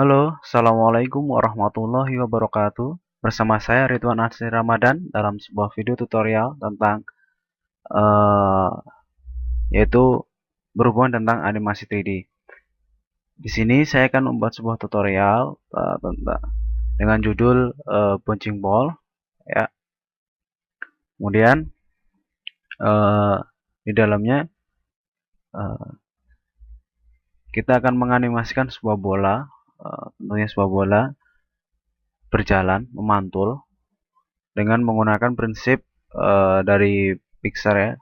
Halo, Assalamualaikum warahmatullahi wabarakatuh. Bersama saya Ridwan Arsy Ramadan dalam sebuah video tutorial tentang eh, yaitu berhubungan tentang animasi 3D. Di sini saya akan membuat sebuah tutorial tentang dengan judul punching ball ya. Kemudian eh, di dalamnya eh, kita akan menganimasikan sebuah bola, tentunya sebuah bola berjalan memantul dengan menggunakan prinsip dari Pixar ya.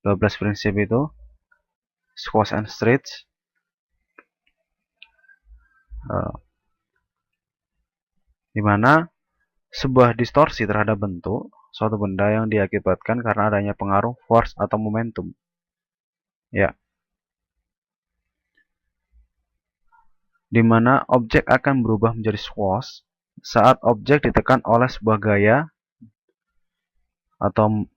12 prinsip itu squash and stretch, di mana sebuah distorsi terhadap bentuk suatu benda yang diakibatkan karena adanya pengaruh force atau momentum ya, di mana objek akan berubah menjadi squash saat objek ditekan oleh sebuah gaya atau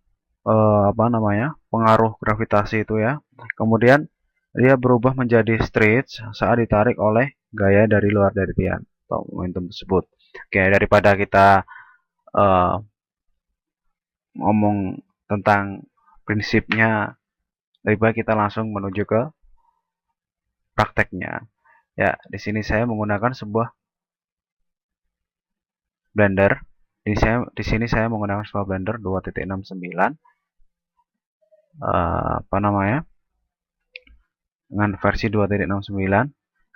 apa namanya, pengaruh gravitasi itu ya. Kemudian dia berubah menjadi stretch saat ditarik oleh gaya dari luar dari tian atau momentum tersebut. Oke, daripada kita uh, ngomong tentang prinsipnya, lebih baik kita langsung menuju ke prakteknya. Ya, di sini saya menggunakan sebuah blender. Di sini saya menggunakan sebuah blender 2.69 apa namanya? Dengan versi 2.69.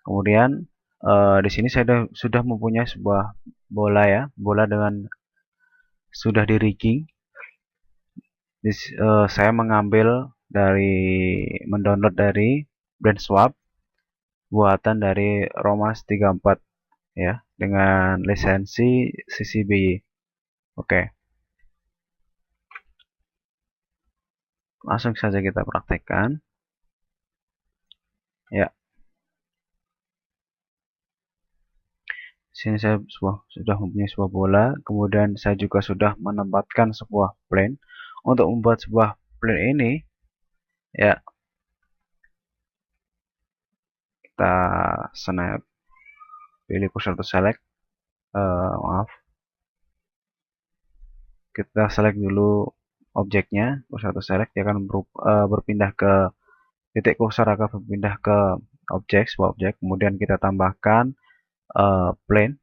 Kemudian di sini saya sudah mempunyai sebuah bola ya, bola dengan sudah di rigging. Saya mendownload dari Brainswap buatan dari Romas 34 ya, dengan lisensi CC BY. Oke, langsung saja kita praktekkan ya. Sini saya sudah mempunyai sebuah bola, kemudian saya juga sudah menempatkan sebuah plane. Untuk membuat sebuah plane ini ya, kita snap, pilih cursor to select, maaf, kita select dulu objeknya, cursor to select, dia akan berpindah ke titik kursor, akan berpindah ke objek, sebuah objek. Kemudian kita tambahkan plane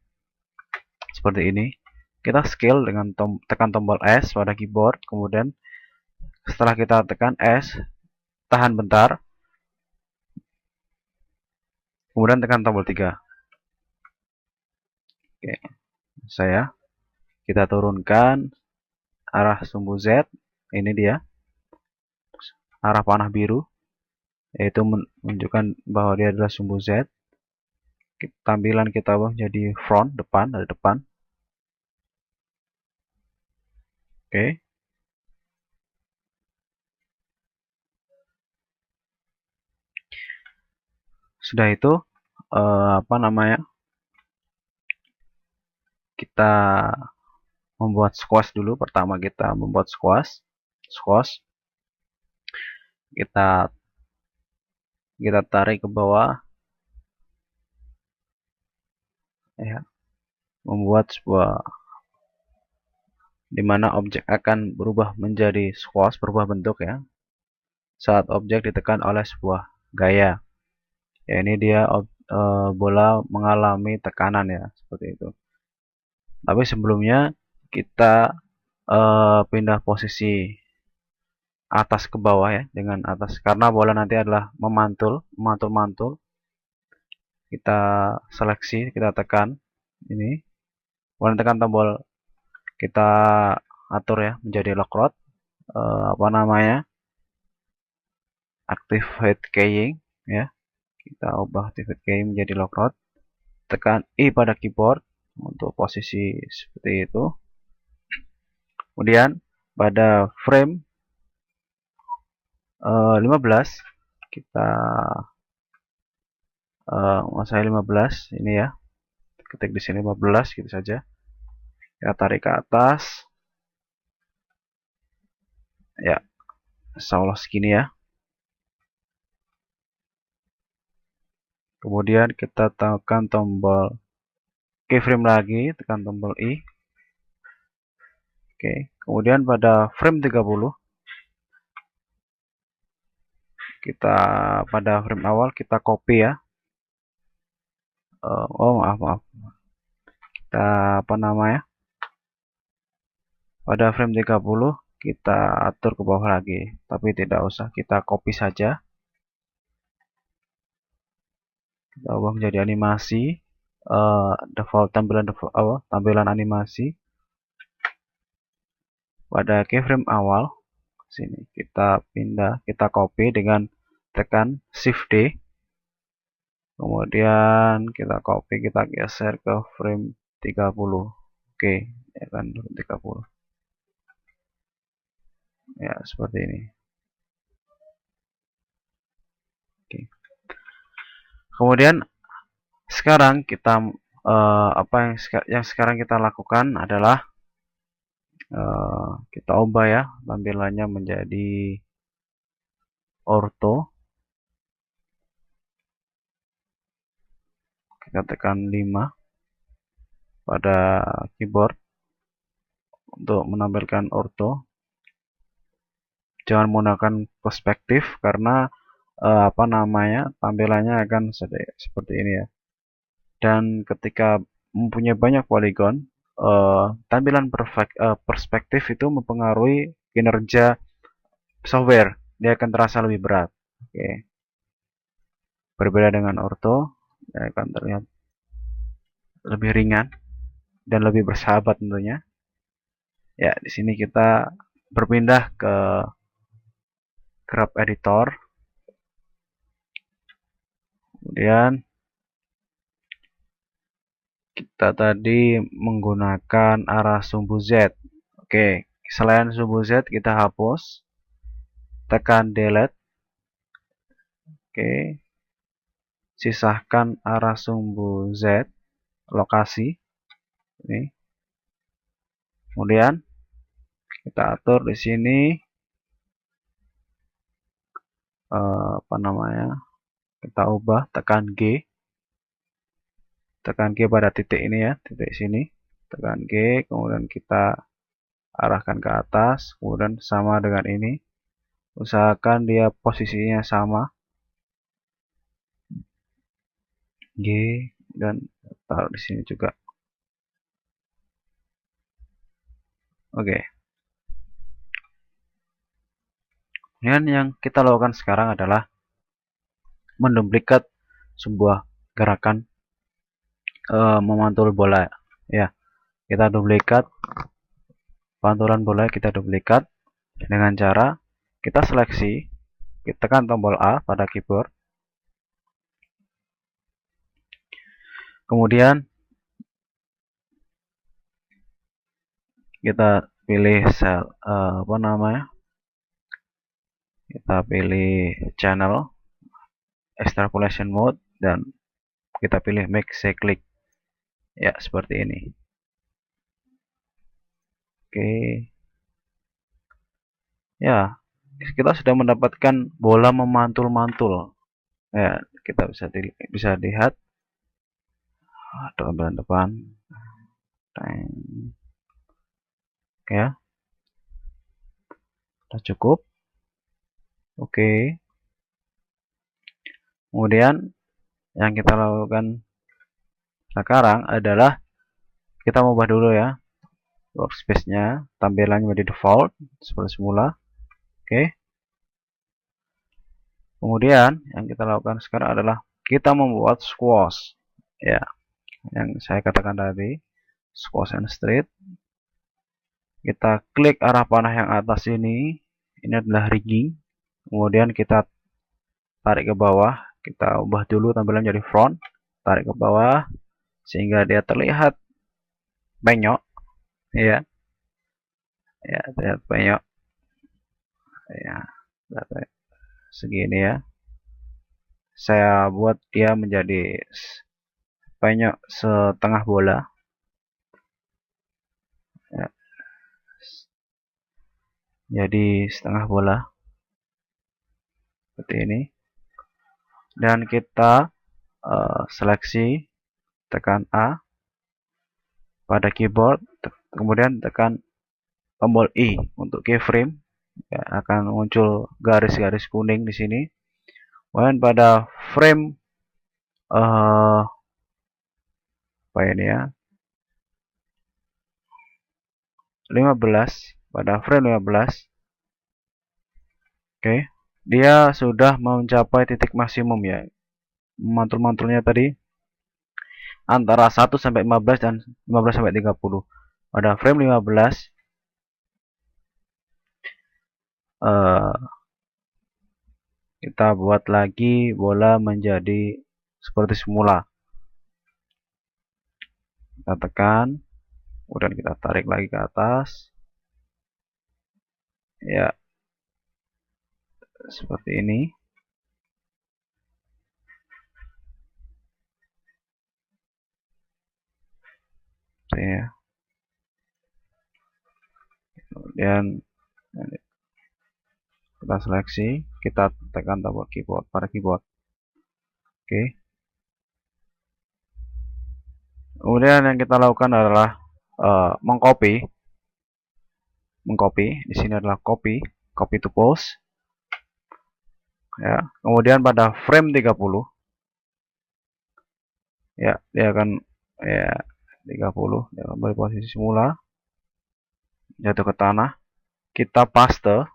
seperti ini. Kita scale dengan tekan tombol S pada keyboard. Kemudian setelah kita tekan S, tahan bentar, kemudian tekan tombol 3. Oke, kita turunkan arah sumbu Z. Ini dia arah panah biru, yaitu menunjukkan bahwa dia adalah sumbu Z. Tampilan kita ubah menjadi front, depan, dari depan. Oke, sudah itu apa namanya, kita membuat squash dulu. Pertama kita membuat squash, kita tarik ke bawah ya, membuat sebuah dimana objek akan berubah menjadi squash, berubah bentuk ya, saat objek ditekan oleh sebuah gaya ya. Ini dia bola mengalami tekanan ya, seperti itu. Tapi sebelumnya kita pindah posisi atas ke bawah ya, dengan atas, karena bola nanti adalah memantul. Kita seleksi, kita tekan ini, kemudian tekan tombol, kita atur ya menjadi lock rod, apa namanya, activate keying ya, kita ubah activate keying menjadi lock rod. Tekan I pada keyboard untuk posisi seperti itu. Kemudian pada frame 15 kita saya 15 ini ya, ketik di sini 15 gitu saja, kita tarik ke atas ya, insya Allah segini ya. Kemudian kita tekan tombol keyframe lagi, tekan tombol I. Oke, kemudian pada frame 30 kita pada frame awal kita copy ya. Maaf. Kita apa namanya? Pada frame 30 kita atur ke bawah lagi, tapi tidak usah, kita copy saja. Kita ubah menjadi animasi, tampilan animasi. Pada keyframe awal sini kita pindah, kita copy dengan tekan Shift D. Kemudian kita copy, kita geser ke frame 30. Oke, ya kan 30. Ya, seperti ini. Oke. Kemudian sekarang kita yang sekarang kita lakukan adalah kita ubah ya tampilannya menjadi ortho. Kita tekan 5 pada keyboard untuk menampilkan ortho. Jangan menggunakan perspektif karena tampilannya akan seperti ini ya. Dan ketika mempunyai banyak poligon, tampilan perspektif itu mempengaruhi kinerja software. Dia akan terasa lebih berat. Oke. Berbeda dengan ortho, dia akan terlihat lebih ringan dan lebih bersahabat tentunya. Ya, di sini kita berpindah ke graph editor. Kemudian kita tadi menggunakan arah sumbu Z. Oke, selain sumbu Z kita hapus. Tekan delete. Oke. Sisahkan arah sumbu Z, lokasi. Ini. Kemudian kita atur di sini kita ubah, tekan G pada titik ini ya, titik sini, tekan G, kemudian kita arahkan ke atas, kemudian sama dengan ini, usahakan dia posisinya sama, G, dan taruh di sini juga. Oke. Dan yang kita lakukan sekarang adalah menduplikat sebuah gerakan memantul bola ya. Kita duplikat pantulan bola, kita duplikat dengan cara kita seleksi, kita tekan tombol A pada keyboard, kemudian kita pilih kita pilih channel extrapolation mode dan kita pilih make cyclic ya, seperti ini. Oke ya, kita sudah mendapatkan bola memantul-mantul ya. Kita bisa lihat tampilan depan ya, sudah cukup. Oke, kemudian yang kita lakukan sekarang adalah kita ubah dulu ya workspace-nya, tampilannya menjadi default seperti semula. Oke. Kemudian yang kita lakukan sekarang adalah kita membuat squash ya, yang saya katakan tadi, squash and straight. Kita klik arah panah yang atas ini adalah rigging. Kemudian kita tarik ke bawah, kita ubah dulu tampilan jadi front, tarik ke bawah sehingga dia terlihat penyok ya. Ya, terlihat penyok ya, segini ya. Saya buat dia menjadi penyok setengah bola ya. Jadi setengah bola seperti ini, dan kita seleksi, tekan A pada keyboard, kemudian tekan tombol I untuk keyframe, ya, akan muncul garis-garis kuning di sini. Kemudian pada frame apa ini ya, 15, pada frame 15, oke, dia sudah mencapai titik maksimum ya. Mantul-mantulnya tadi antara 1 sampai 15 dan 15 sampai 30. Pada frame 15 kita buat lagi bola menjadi seperti semula. Kita tekan, kemudian kita tarik lagi ke atas. Ya, seperti ini. Ya. Kemudian kita seleksi, kita tekan tombol keyboard pada keyboard. Oke. Kemudian yang kita lakukan adalah mengcopy. Di sini adalah copy to post. Ya. Kemudian pada frame 30, ya, dia akan ya 30, dia kembali posisi semula, jatuh ke tanah. Kita paste.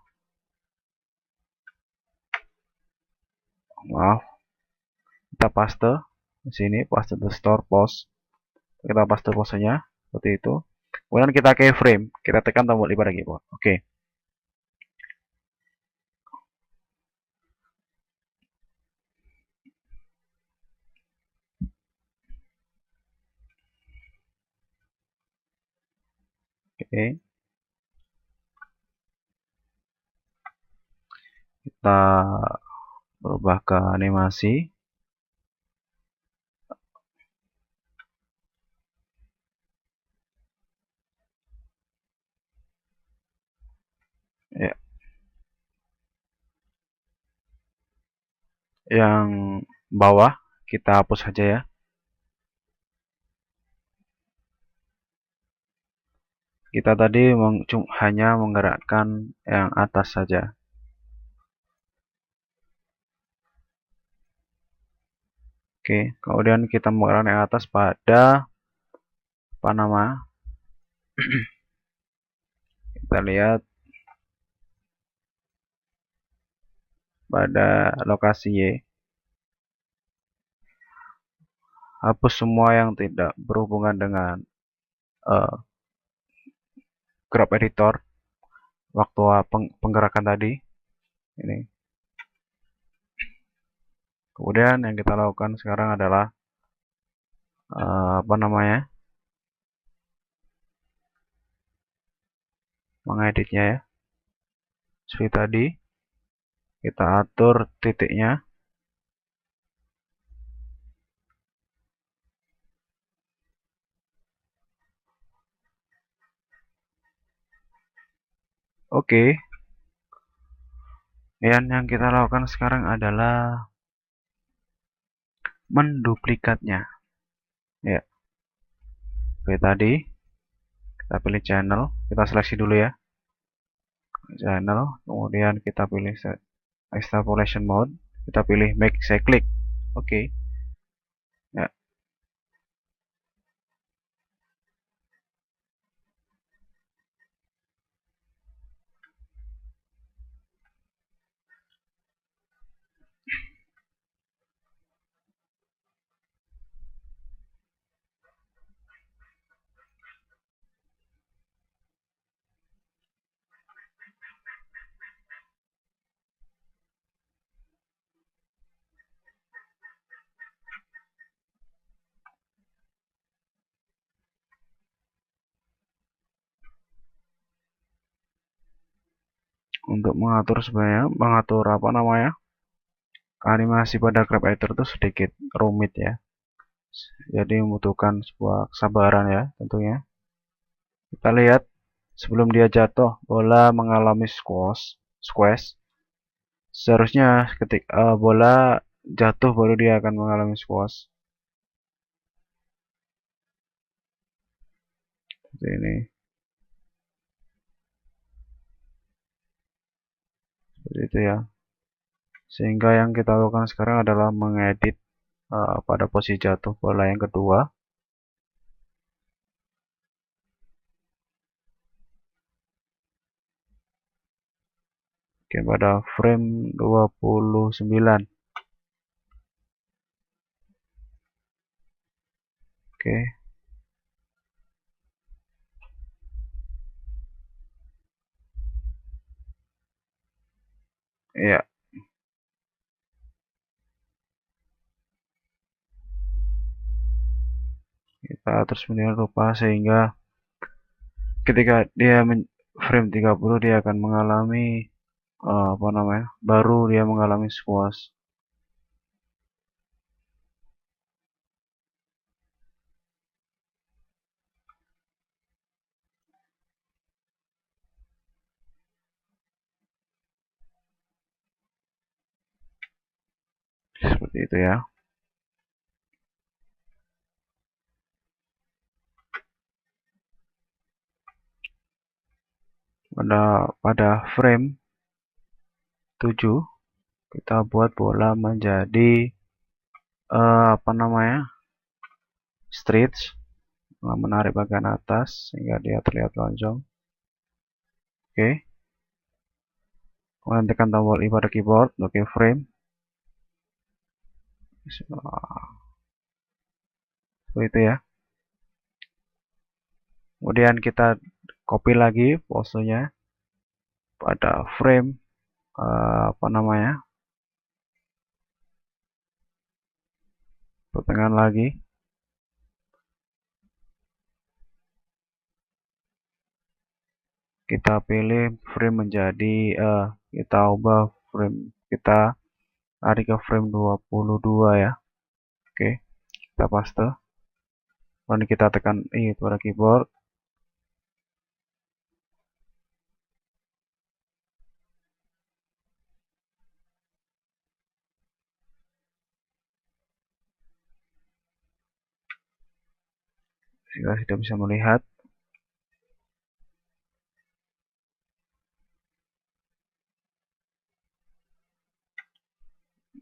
Maaf. Kita paste di sini, paste the store post. Kita paste posenya seperti itu. Kemudian kita keyframe, kita tekan tombol I pada keyboard. Oke. Oke. Kita berubah ke animasi. Ya. Yang bawah kita hapus saja ya. Kita tadi hanya menggerakkan yang atas saja. Oke, kemudian kita menggerakkan yang atas pada apa nama? Kita lihat pada lokasi Y. Hapus semua yang tidak berhubungan dengan graph editor waktu penggerakan tadi. Ini. Kemudian yang kita lakukan sekarang adalah apa namanya? Mengeditnya ya. Seperti tadi kita atur titiknya. Oke. Dan yang kita lakukan sekarang adalah menduplikatnya. Ya. Seperti tadi kita pilih channel, kita seleksi dulu ya. Channel, kemudian kita pilih extrapolation mode, kita pilih make cyclic. Oke. Ya. Untuk mengatur apa namanya? Animasi pada graph editor itu sedikit rumit ya. Jadi membutuhkan sebuah kesabaran ya tentunya. Kita lihat sebelum dia jatuh, bola mengalami squash. Seharusnya ketika bola jatuh baru dia akan mengalami squash. Seperti ini. Seperti itu ya. Sehingga yang kita lakukan sekarang adalah mengedit pada posisi jatuh bola yang kedua. Oke, pada frame 29. Oke. Ya, kita terus menilai rupa sehingga ketika dia frame 30 dia akan mengalami apa namanya? Baru dia mengalami squash. Seperti itu ya. Pada frame 7 kita buat bola menjadi apa namanya? Stretch, menarik bagian atas sehingga dia terlihat lonjong. Oke. Kemudian tekan tombol I pada keyboard. Oke, frame. Seperti itu ya. Kemudian kita copy lagi posenya pada frame apa namanya? Pertengahan lagi. Kita pilih frame menjadi kita ubah frame, kita tarik ke frame 22 ya. Oke, kita paste. Lalu kita tekan I pada keyboard. Kita sudah bisa melihat.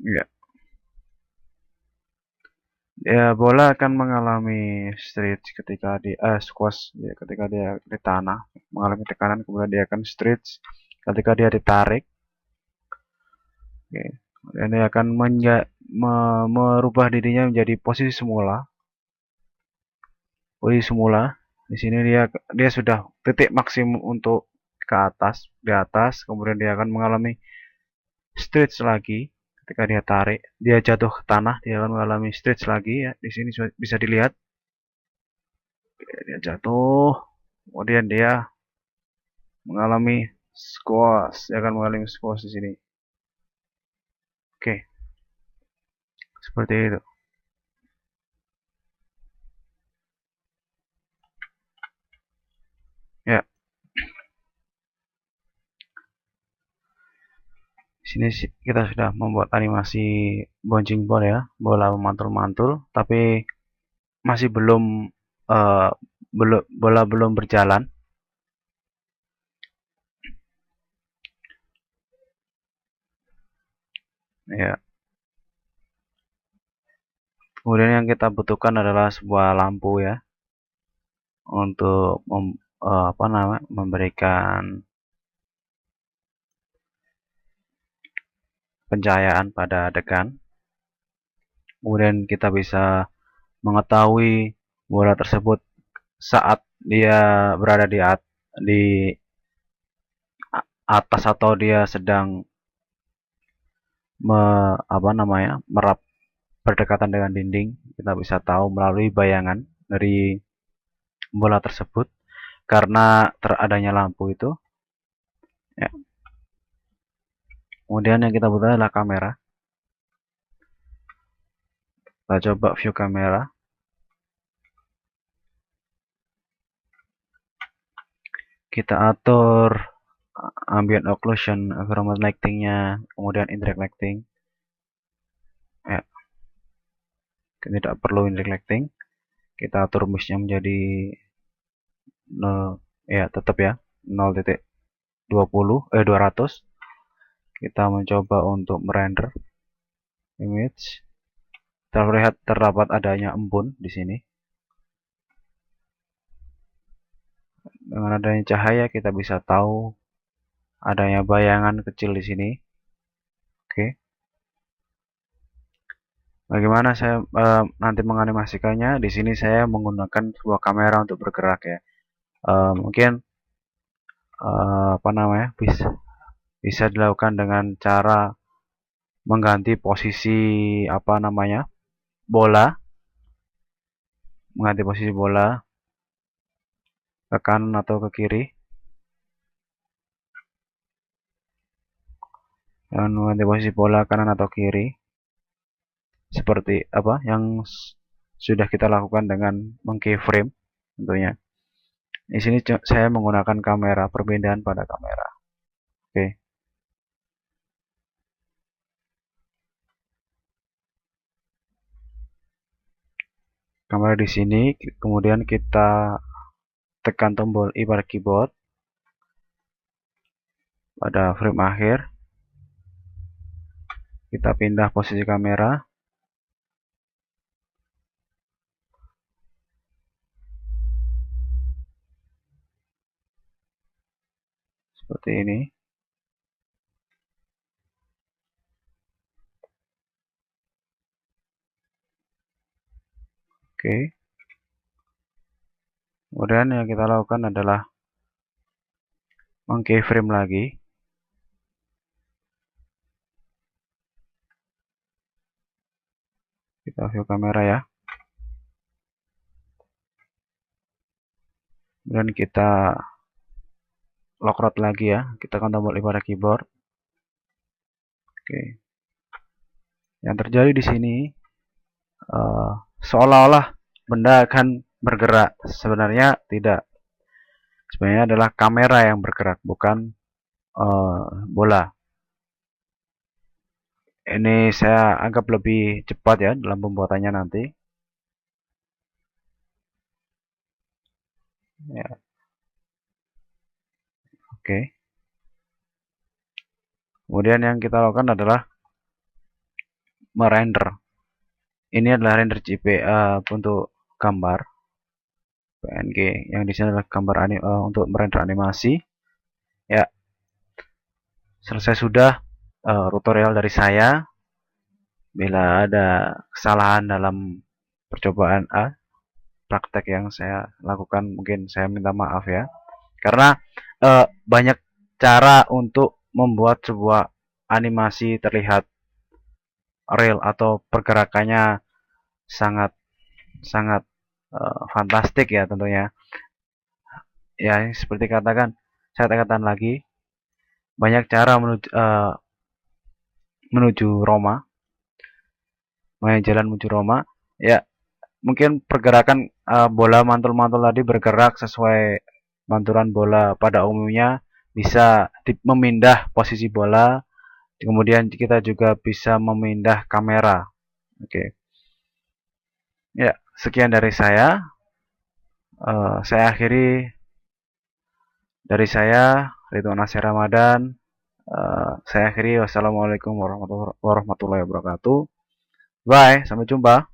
Ya. Ya, bola akan mengalami stretch ketika di squash ya, ketika dia di tanah mengalami tekanan, kemudian dia akan stretch ketika dia ditarik. Oke. Dan dia akan merubah dirinya menjadi posisi semula. Posisi semula. Di sini dia sudah titik maksimum untuk ke atas, di atas, kemudian dia akan mengalami stretch lagi. Ketika dia tarik, dia jatuh ke tanah, dia akan mengalami stretch lagi ya. Di sini bisa dilihat. Dia jatuh, kemudian dia mengalami squash, dia akan mengalami squash di sini. Oke, seperti itu. Ya, di sini kita sudah membuat animasi bouncing ball ya, bola memantul-mantul, tapi masih belum uh, bola belum berjalan. Ya. Kemudian yang kita butuhkan adalah sebuah lampu ya untuk apa namanya, memberikan pencahayaan pada adegan. Kemudian kita bisa mengetahui bola tersebut saat dia berada di atas atau dia sedang apa namanya, berdekatan dengan dinding. Kita bisa tahu melalui bayangan dari bola tersebut karena teradanya lampu itu ya. Kemudian yang kita butuhkan adalah kamera. Kita coba view kamera. Kita atur ambient occlusion, environment lighting-nya, kemudian indirect lighting. tidak perlu in reflecting. Kita atur misnya menjadi 0, ya tetap ya 200. Kita mencoba untuk merender image. Terdapat adanya embun di sini. Dengan adanya cahaya kita bisa tahu adanya bayangan kecil di sini. Oke. Bagaimana saya nanti menganimasikannya? Di sini saya menggunakan sebuah kamera untuk bergerak ya. Mungkin apa namanya? Bisa dilakukan dengan cara mengganti posisi apa namanya? Bola. Mengganti posisi bola ke kanan atau ke kiri. Dan mengganti posisi bola kanan atau kiri. Seperti apa yang sudah kita lakukan dengan meng-keyframe tentunya. Di sini saya menggunakan kamera, perbedaan pada kamera. Oke. Kamera di sini, kemudian kita tekan tombol I pada keyboard pada frame akhir. Kita pindah posisi kamera. Seperti ini. Oke. Kemudian yang kita lakukan adalah meng-keyframe lagi. Kita view kamera ya. Kemudian kita lock rod lagi ya. Kita tekan tombol I pada keyboard. Oke. Yang terjadi di sini seolah-olah benda akan bergerak. Sebenarnya tidak. Sebenarnya adalah kamera yang bergerak, bukan bola. Ini saya anggap lebih cepat ya dalam pembuatannya nanti. Ya. Oke. Kemudian yang kita lakukan adalah merender. Ini adalah render JPA untuk gambar PNG. Yang di sini adalah gambar untuk merender animasi. Ya. Selesai sudah tutorial dari saya. Bila ada kesalahan dalam percobaan praktek yang saya lakukan, mungkin saya minta maaf ya. Karena banyak cara untuk membuat sebuah animasi terlihat real atau pergerakannya sangat fantastik ya tentunya. Ya seperti saya katakan lagi, banyak cara menuju Roma, jalan menuju Roma. Ya mungkin pergerakan bola mantul-mantul tadi bergerak sesuai mantulan bola pada umumnya, bisa memindah posisi bola, kemudian kita juga bisa memindah kamera. Oke. Ya, sekian dari saya. Saya akhiri dari saya, Ridwan Nasir Ramadan. Saya akhiri. Wassalamualaikum warahmatullahi wabarakatuh. Bye, sampai jumpa.